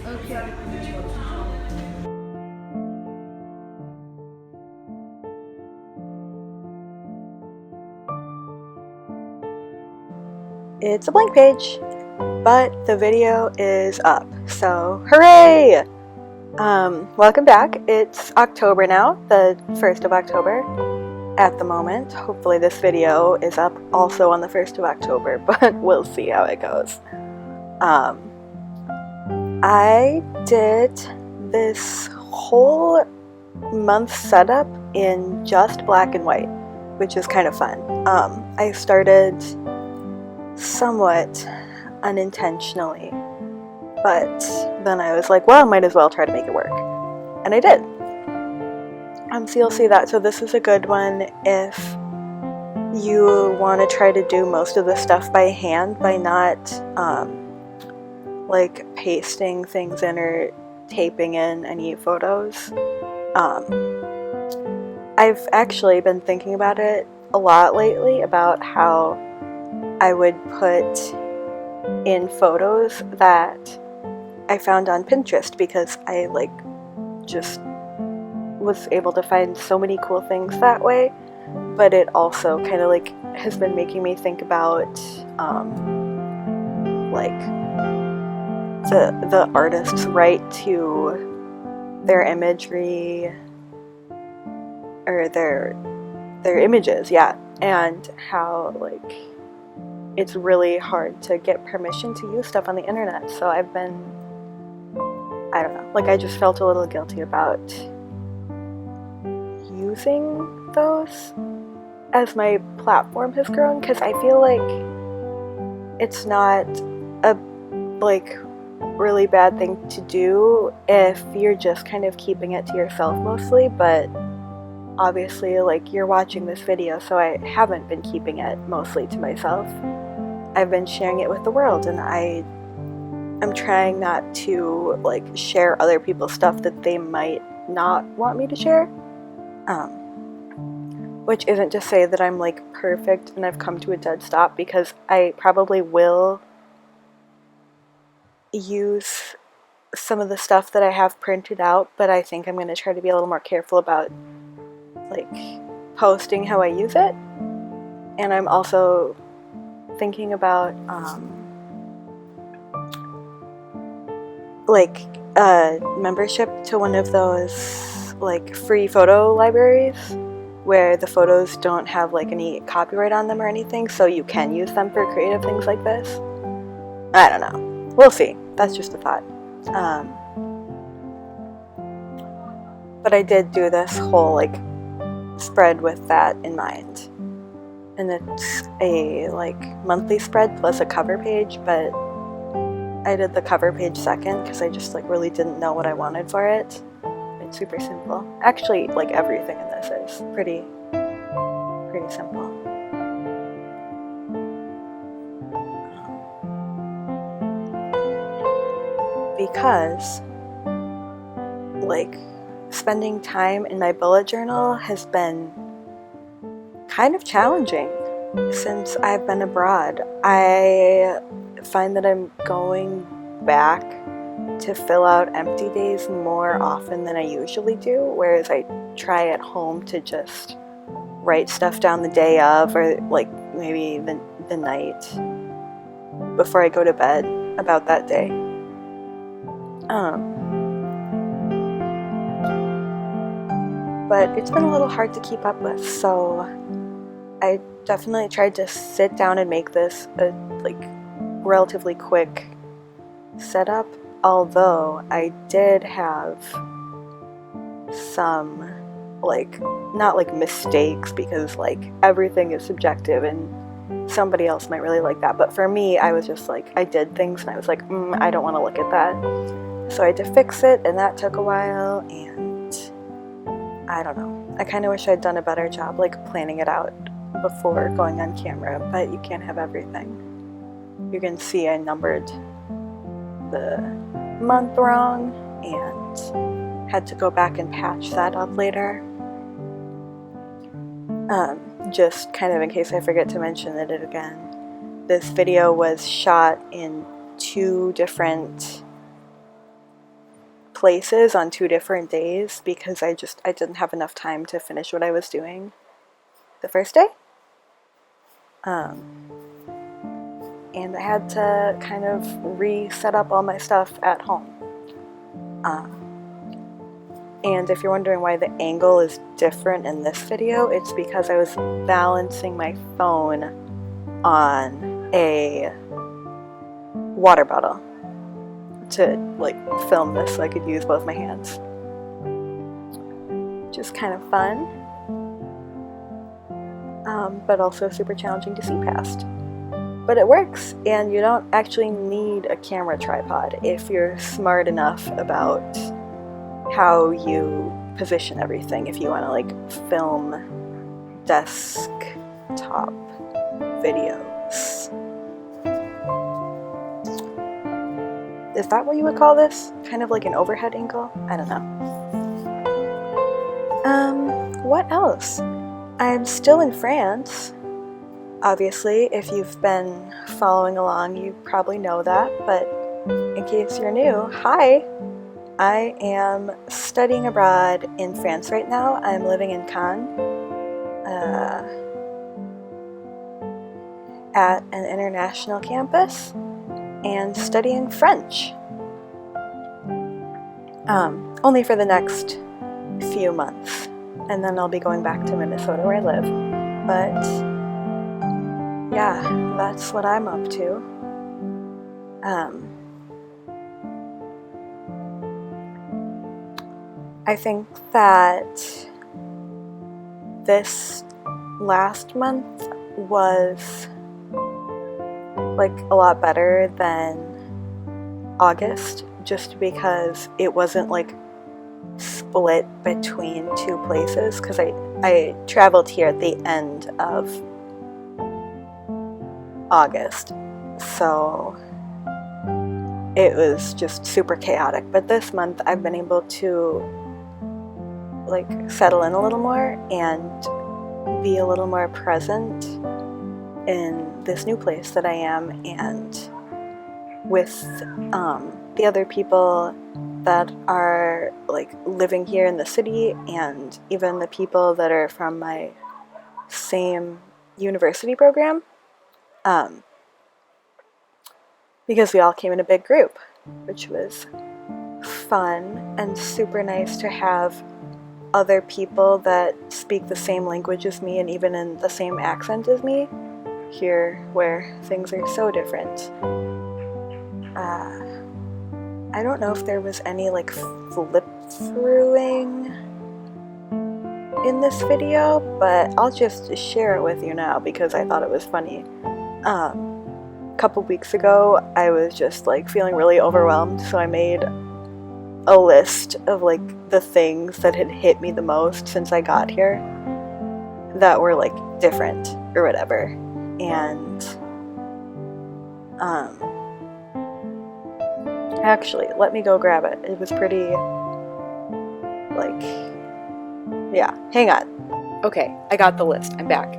Okay. It's a blank page, but the video is up, so hooray! Welcome back. It's October now, the 1st of October at the moment. Hopefully this video is up also on the 1st of October, but we'll see how it goes. I did this whole month setup in just black and white, which is kind of fun. I started somewhat unintentionally, but then I was like, well, I might as well try to make it work, and I did. So you'll see that. So this is a good one if you want to try to do most of the stuff by hand, by not like pasting things in or taping in any photos. I've actually been thinking about it a lot lately, about how I would put in photos that I found on Pinterest, because I just was able to find so many cool things that way. But it also kind of has been making me think about the artist's right to their imagery, or their images, yeah, and how it's really hard to get permission to use stuff on the internet. So I've been, I don't know, I just felt a little guilty about using those as my platform has grown, because I feel like it's not a really bad thing to do if you're just kind of keeping it to yourself mostly, but obviously you're watching this video, so I haven't been keeping it mostly to myself. I've been sharing it with the world, and I'm trying not to share other people's stuff that they might not want me to share. Which isn't to say that I'm perfect and I've come to a dead stop, because I probably will use some of the stuff that I have printed out, but I think I'm going to try to be a little more careful about posting how I use it. And I'm also thinking about membership to one of those free photo libraries where the photos don't have any copyright on them or anything, so you can use them for creative things like this. I don't know. We'll see. That's just a thought. But I did do this whole spread with that in mind. And it's a monthly spread plus a cover page, but I did the cover page second because I just really didn't know what I wanted for it. It's super simple. Actually, everything in this is pretty simple. Because spending time in my bullet journal has been kind of challenging since I've been abroad. I find that I'm going back to fill out empty days more often than I usually do, whereas I try at home to just write stuff down the day of, or maybe the night before I go to bed about that day. But it's been a little hard to keep up with, so I definitely tried to sit down and make this a relatively quick setup, although I did have some not mistakes, because everything is subjective and somebody else might really like that, but for me, I was just I did things and I was I don't want to look at that, so I had to fix it, and that took a while, and I don't know, I kind of wish I'd done a better job planning it out before going on camera, but you can't have everything. You can see I numbered the month wrong and had to go back and patch that up later. Just kind of in case I forget to mention it again, this video was shot in 2 different places on 2 different days because I didn't have enough time to finish what I was doing the first day. And I had to kind of reset up all my stuff at home. And if you're wondering why the angle is different in this video, it's because I was balancing my phone on a water bottle to like film this so I could use both my hands. Which is kind of fun, but also super challenging to see past. But it works, and you don't actually need a camera tripod if you're smart enough about how you position everything. If you want to like film desktop videos. Is that what you would call this? Kind of like an overhead angle? I don't know. What else? I'm still in France. Obviously, if you've been following along, you probably know that, but in case you're new, hi! I am studying abroad in France right now. I'm living in Cannes at an international campus and studying French. Only for the next few months, and then I'll be going back to Minnesota where I live. But yeah, that's what I'm up to. I think that this last month was like a lot better than August, just because it wasn't like split between 2 places, because I traveled here at the end of August, so it was just super chaotic. But this month I've been able to like settle in a little more and be a little more present in this new place that I am, and with the other people that are like living here in the city, and even the people that are from my same university program, because we all came in a big group, which was fun and super nice to have other people that speak the same language as me and even in the same accent as me here, where things are so different. I don't know if there was any like flip-throughing in this video, but I'll just share it with you now because I thought it was funny. A couple weeks ago I was just like feeling really overwhelmed, so I made a list of like the things that had hit me the most since I got here that were like different or whatever. And actually, let me go grab it. It was pretty like, yeah, hang on. Okay, I got the list. I'm back.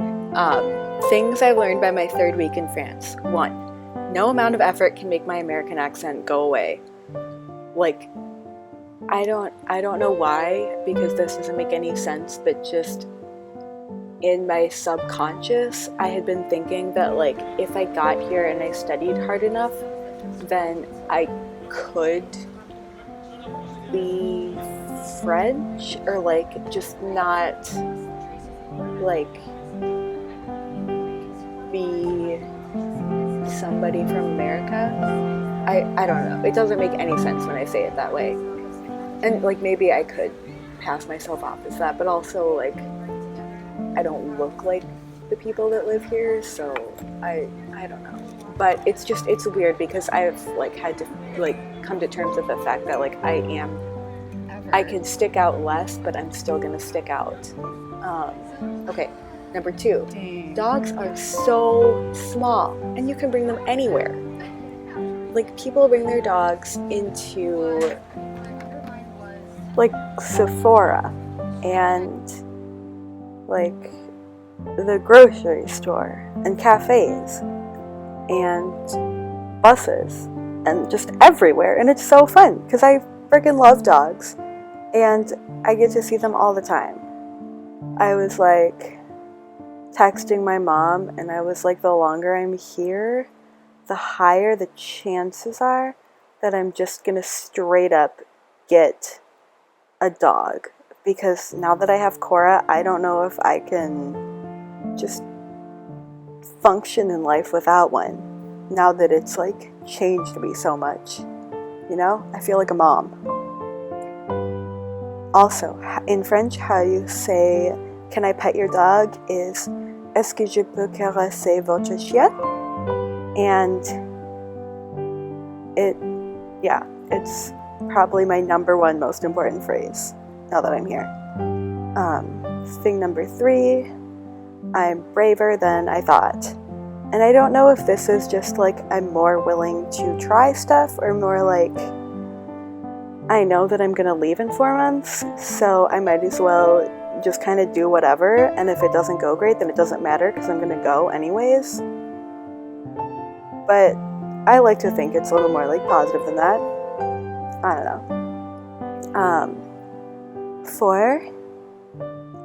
Things I've learned by my 3rd week in France. 1, no amount of effort can make my American accent go away. Like, I don't know why, because this doesn't make any sense, but just in my subconscious, I had been thinking that like if I got here and I studied hard enough, then I could be French, or like just not like be somebody from America. I don't know. It doesn't make any sense when I say it that way. And like maybe I could pass myself off as that, but also like I don't look like the people that live here, so I don't know. But it's weird because I've like had to like come to terms with the fact that like I can stick out less, but I'm still gonna stick out. Okay, number 2, dogs are so small and you can bring them anywhere. Like people bring their dogs into like Sephora and like the grocery store and cafes and buses and just everywhere, and it's so fun because I freaking love dogs, and I get to see them all the time. I was like texting my mom, and I was like, the longer I'm here, the higher the chances are that I'm just gonna straight up get a dog. Because now that I have Cora, I don't know if I can just function in life without one. Now that it's like changed me so much. You know? I feel like a mom. Also, in French, how you say, can I pet your dog, is est-ce que je peux caresser votre chien? And it's probably my number one most important phrase now that I'm here. Thing number 3, I'm braver than I thought. And I don't know if this is just like I'm more willing to try stuff, or more like I know that I'm gonna leave in 4 months, so I might as well just kind of do whatever, and if it doesn't go great, then it doesn't matter because I'm gonna go anyways. But I like to think it's a little more like positive than that. I don't know. 4,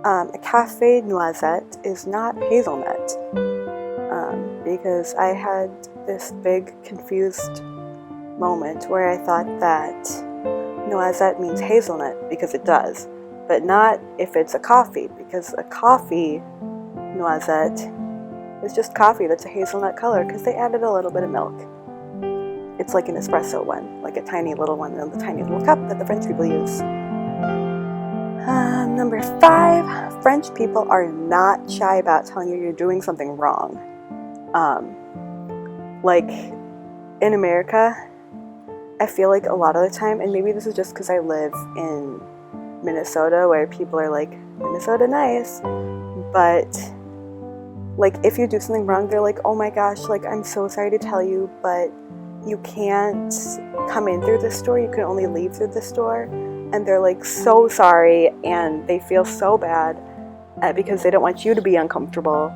a cafe noisette is not hazelnut. Because I had this big confused moment where I thought that noisette means hazelnut, because it does, but not if it's a coffee, because a coffee noisette is just coffee that's a hazelnut color because they added a little bit of milk. It's like an espresso one, like a tiny little one in the tiny little cup that the French people use. Number 5, French people are not shy about telling you you're doing something wrong. Like in America, I feel like a lot of the time, and maybe this is just because I live in Minnesota where people are like, Minnesota nice, but like if you do something wrong, they're like, oh my gosh, like I'm so sorry to tell you, but you can't come in through this door, you can only leave through this door. And they're like so sorry, and they feel so bad because they don't want you to be uncomfortable.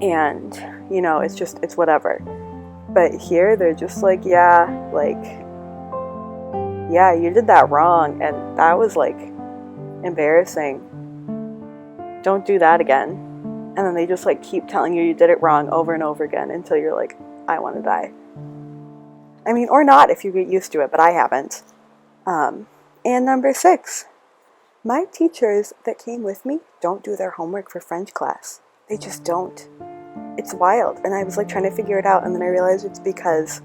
And you know, it's whatever. But here they're just like, yeah, you did that wrong, and that was like embarrassing. Don't do that again. And then they just like keep telling you did it wrong over and over again until you're like, I want to die. I mean, or not if you get used to it, but I haven't. And number 6, my teachers that came with me don't do their homework for French class. They just don't. It's wild. And I was like trying to figure it out, and then I realized it's because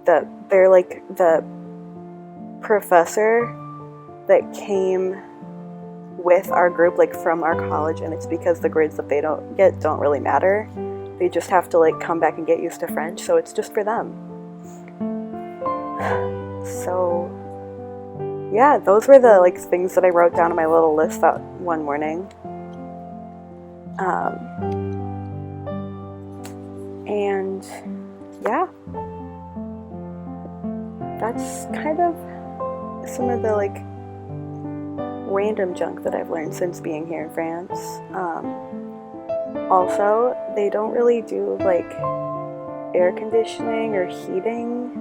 they're like the professor that came with our group, like from our college, and it's because the grades that they don't get don't really matter. They just have to like come back and get used to French, so it's just for them. So yeah, those were the like things that I wrote down on my little list that one morning. And yeah, that's kind of some of the like random junk that I've learned since being here in France. Also, they don't really do like air conditioning or heating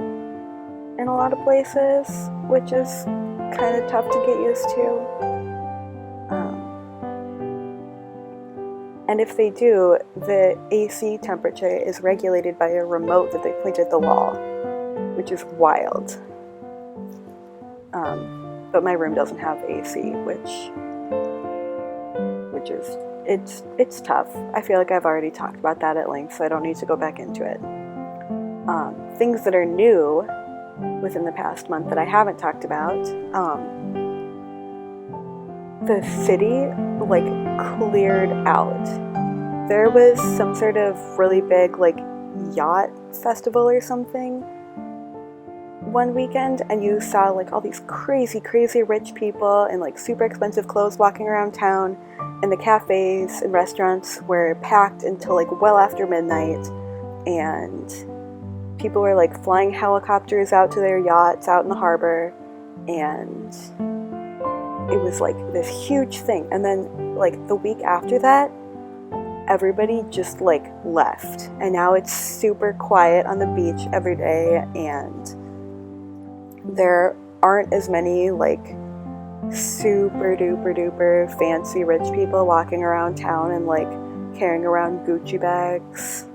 in a lot of places, which is kind of tough to get used to. And if they do, the AC temperature is regulated by a remote that they point at the wall, which is wild. But my room doesn't have AC, which is it's tough. I feel like I've already talked about that at length, so I don't need to go back into it. Things that are new within the past month that I haven't talked about. The city like cleared out. There was some sort of really big like yacht festival or something one weekend, and you saw like all these crazy rich people in like super expensive clothes walking around town, and the cafes and restaurants were packed until like well after midnight, and people were like flying helicopters out to their yachts out in the harbor, and it was like this huge thing. And then like the week after that, everybody just like left, and now it's super quiet on the beach every day, and there aren't as many like super duper duper fancy rich people walking around town and like carrying around Gucci bags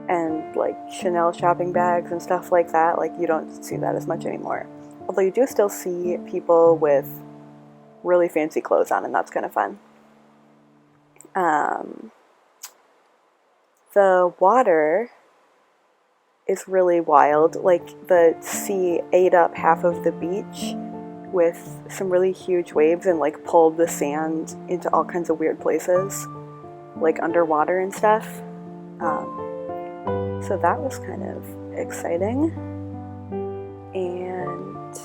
and like Chanel shopping bags and stuff like that. Like, you don't see that as much anymore. Although you do still see people with really fancy clothes on, and that's kind of fun. The water is really wild. Like, the sea ate up half of the beach with some really huge waves and like pulled the sand into all kinds of weird places, like underwater and stuff. So that was kind of exciting. And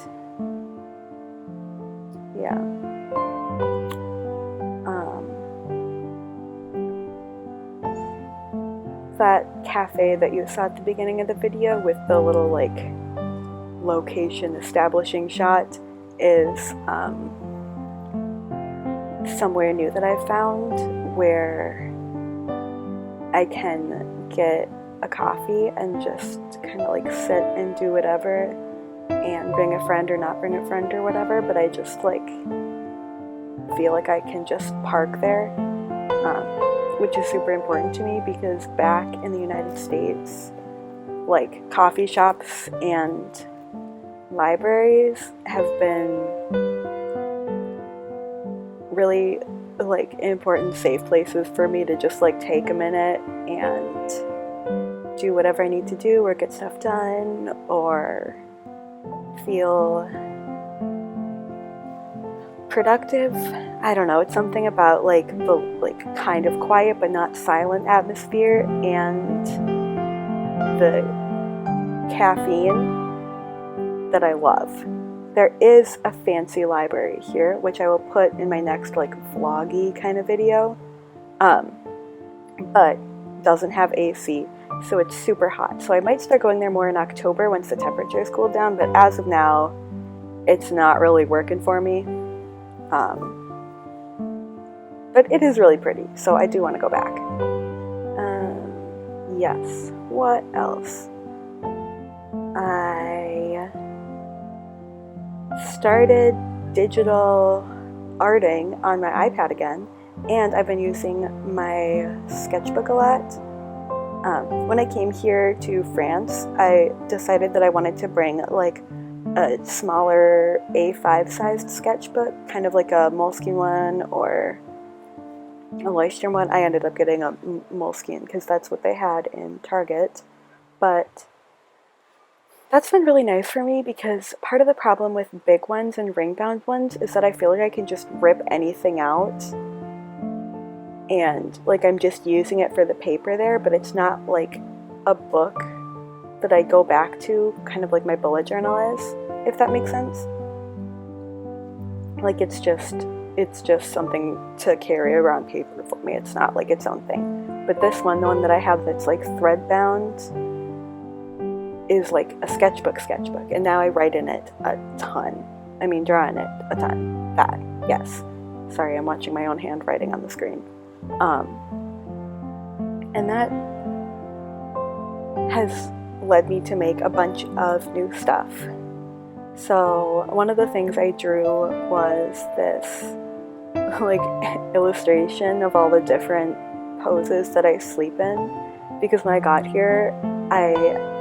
yeah. That cafe that you saw at the beginning of the video with the little like location establishing shot is somewhere new that I found where I can get a coffee and just kind of like sit and do whatever and bring a friend or not bring a friend or whatever, but I just like feel like I can just park there, which is super important to me because back in the United States, like coffee shops and libraries have been really like important safe places for me to just like take a minute and do whatever I need to do or get stuff done or feel productive. I don't know, it's something about like the like kind of quiet but not silent atmosphere and the caffeine that I love. There is a fancy library here, which I will put in my next like vloggy kind of video, but doesn't have AC, so it's super hot. So I might start going there more in October once the temperatures cool down, but as of now, it's not really working for me. But it is really pretty, so I do want to go back. Yes, what else? I started digital arting on my iPad again, and I've been using my sketchbook a lot. When I came here to France, I decided that I wanted to bring like a smaller A5 sized sketchbook, kind of like a Moleskine one or a Leuchtturm one. I ended up getting a Moleskine because that's what they had in Target, but that's been really nice for me because part of the problem with big ones and ring-bound ones is that I feel like I can just rip anything out and like I'm just using it for the paper there, but it's not like a book that I go back to, kind of like my bullet journal is, if that makes sense. Like it's just something to carry around paper for me. It's not like its own thing. But this one, the one that I have that's like thread bound, is like a sketchbook, and now I write in it a ton. I mean, draw in it a ton. That, yes. Sorry, I'm watching my own handwriting on the screen. And that has led me to make a bunch of new stuff. So one of the things I drew was this like illustration of all the different poses that I sleep in, because when I got here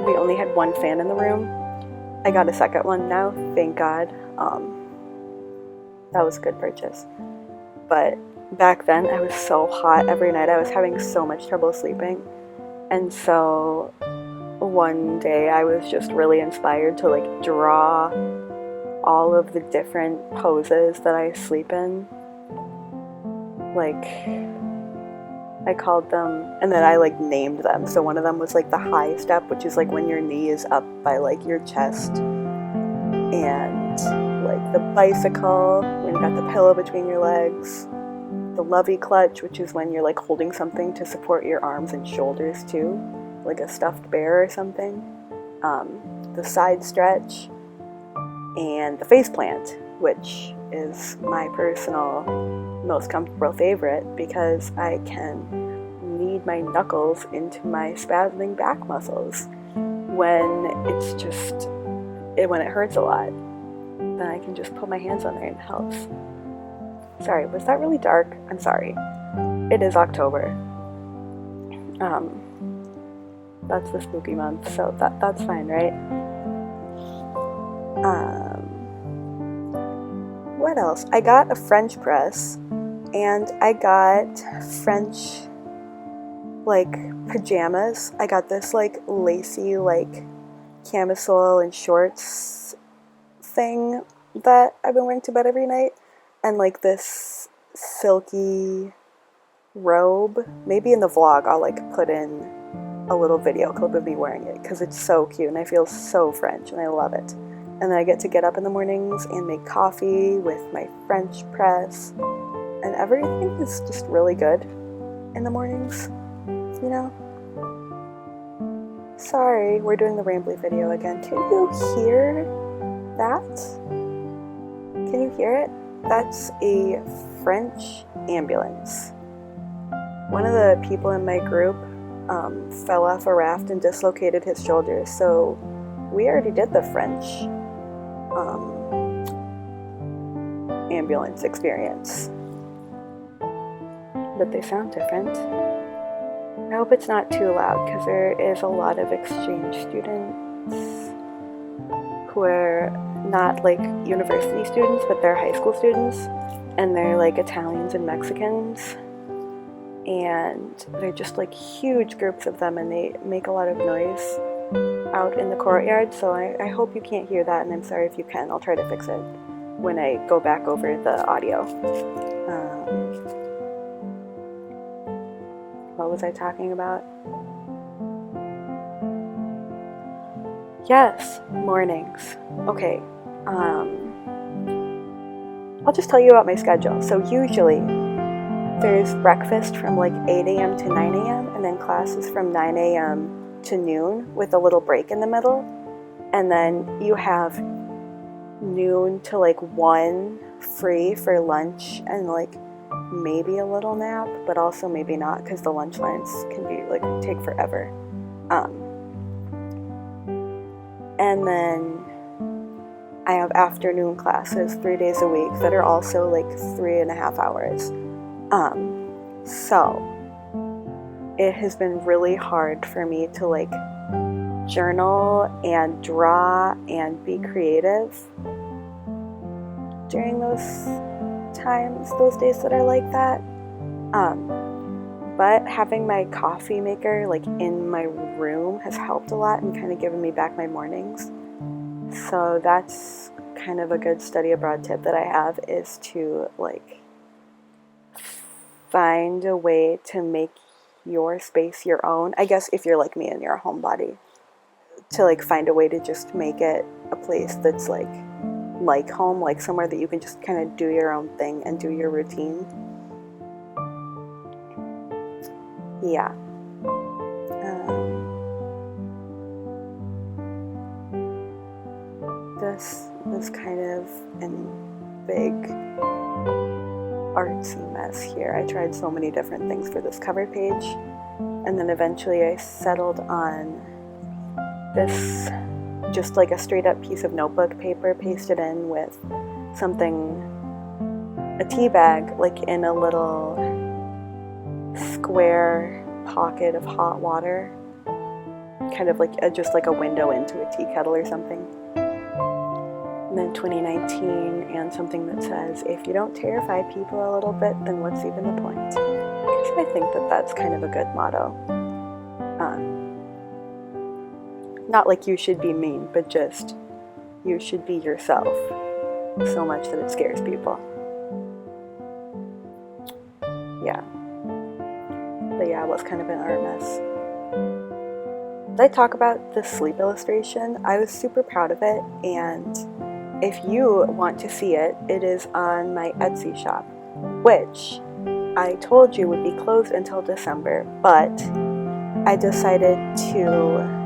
we only had one fan in the room. I got a second one now, thank God. That was a good purchase. But back then I was so hot every night, I was having so much trouble sleeping, and so one day I was just really inspired to like draw all of the different poses that I sleep in. Like, I called them, and then I like named them. So one of them was like the high step, which is like when your knee is up by like your chest, and like the bicycle when you got the pillow between your legs, the lovey clutch, which is when you're like holding something to support your arms and shoulders too, like a stuffed bear or something, the side stretch, and the face plant, which is my personal most comfortable favorite because I can knead my knuckles into my spasming back muscles when it's just when it hurts a lot, then I can just put my hands on there and it helps. Sorry, was that really dark? I'm sorry. It is October. That's the spooky month, so that's fine, right? What else? I got a French press, and I got French, like, pajamas. I got this, like, lacy, like, camisole and shorts thing that I've been wearing to bed every night, and, like, this silky robe. Maybe in the vlog I'll, like, put in a little video clip of me wearing it, because it's so cute, and I feel so French, and I love it. And then I get to get up in the mornings and make coffee with my French press, and everything is just really good in the mornings, you know? Sorry, we're doing the rambly video again. Can you hear that? Can you hear it? That's a French ambulance. One of the people in my group fell off a raft and dislocated his shoulder, so we already did the French ambulance experience, but they sound different. I hope it's not too loud, because there is a lot of exchange students who are not like university students, but they're high school students, and they're like Italians and Mexicans, and they're just like huge groups of them, and they make a lot of noise out in the courtyard, so I hope you can't hear that, and I'm sorry if you can. I'll try to fix it when I go back over the audio. What was I talking about? Yes, mornings. Okay, I'll just tell you about my schedule. So usually there's breakfast from like 8 a.m. to 9 a.m. and then classes from 9 a.m. to noon with a little break in the middle, and then you have noon to like 1 free for lunch and like maybe a little nap, but also maybe not, because the lunch lines can be like take forever. And then I have afternoon classes 3 days a week that are also like 3.5 hours. So it has been really hard for me to like journal and draw and be creative during those times, those days that are like that. But having my coffee maker like in my room has helped a lot and kind of given me back my mornings. So that's kind of a good study abroad tip that I have, is to like find a way to make your space your own. I guess if you're like me and you're a homebody, to like find a way to just make it a place that's like home, like somewhere that you can just kind of do your own thing and do your routine. Yeah. This was kind of a big artsy mess here. I tried so many different things for this cover page, and then eventually I settled on this, just like a straight up piece of notebook paper pasted in with something, a tea bag, like in a little square pocket of hot water, kind of like just like a window into a tea kettle or something. And then 2019 and something that says, if you don't terrify people a little bit, then what's even the point? Because I think that that's kind of a good motto. Not like you should be mean, but just you should be yourself so much that it scares people. Yeah. But yeah, it was kind of an art mess. Did I talk about the sleep illustration? I was super proud of it, and if you want to see it, it is on my Etsy shop, which I told you would be closed until December, but I decided to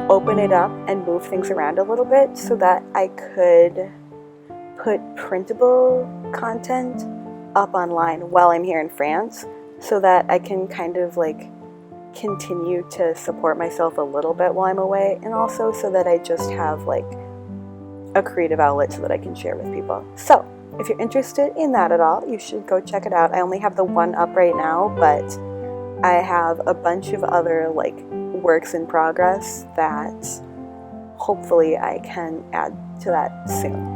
open it up and move things around a little bit so that I could put printable content up online while I'm here in France, so that I can kind of like continue to support myself a little bit while I'm away, and also so that I just have like a creative outlet so that I can share with people. So if you're interested in that at all, you should go check it out. I only have the one up right now, but I have a bunch of other like works in progress that hopefully I can add to that soon.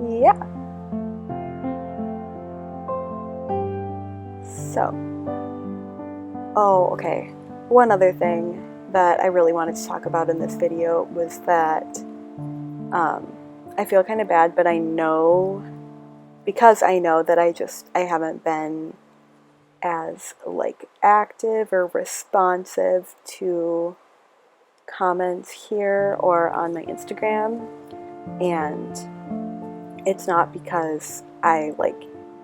Yeah. So, okay. One other thing that I really wanted to talk about in this video was that I feel kind of bad, but I know, because I know that I haven't been as like active or responsive to comments here or on my Instagram, and it's not because I like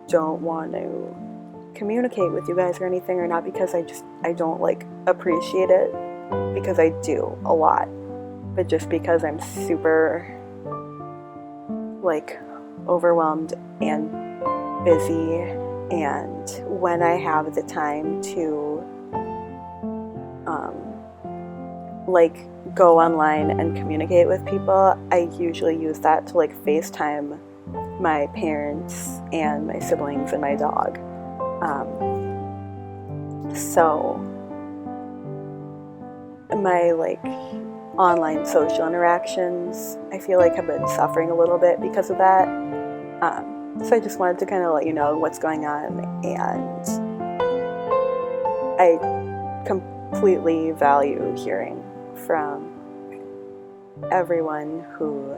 don't want to communicate with you guys or anything, or not because I don't like appreciate it, because I do a lot, but just because I'm super like overwhelmed and busy, and when I have the time to like go online and communicate with people, I usually use that to like FaceTime my parents and my siblings and my dog. So my like online social interactions, I feel like have been suffering a little bit because of that. So I just wanted to kind of let you know what's going on, and I completely value hearing from everyone who,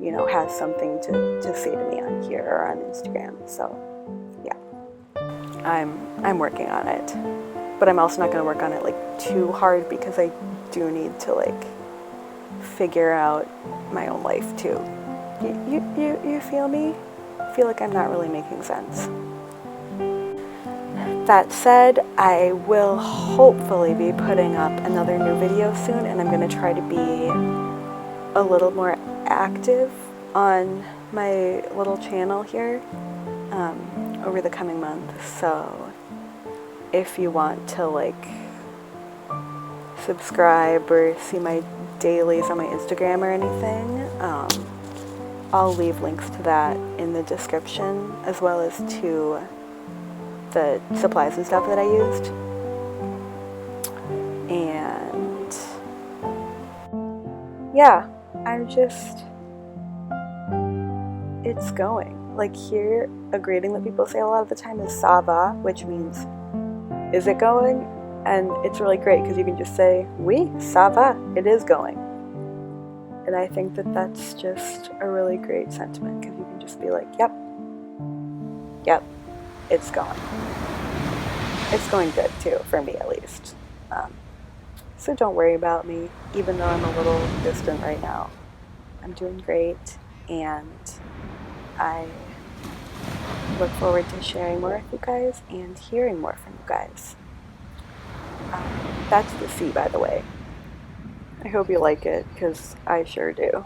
you know, has something to say to me on here or on Instagram. So yeah, I'm working on it, but I'm also not going to work on it like too hard, because I do need to like figure out my own life too. You feel me? I feel like I'm not really making sense. That said, I will hopefully be putting up another new video soon, and I'm going to try to be a little more active on my little channel here over the coming month. So if you want to like subscribe or see my dailies on my Instagram or anything, I'll leave links to that in the description, as well as to the supplies and stuff that I used. And yeah, it's going. Like here, a greeting that people say a lot of the time is "ça va," which means, is it going? And it's really great because you can just say, "Oui, ça va," it is going. And I think that that's just a really great sentiment, because you can just be like, yep, it's going. It's going good too, for me at least. So don't worry about me, even though I'm a little distant right now. I'm doing great, and I look forward to sharing more with you guys and hearing more from you guys. That's the C, by the way. I hope you like it, because I sure do.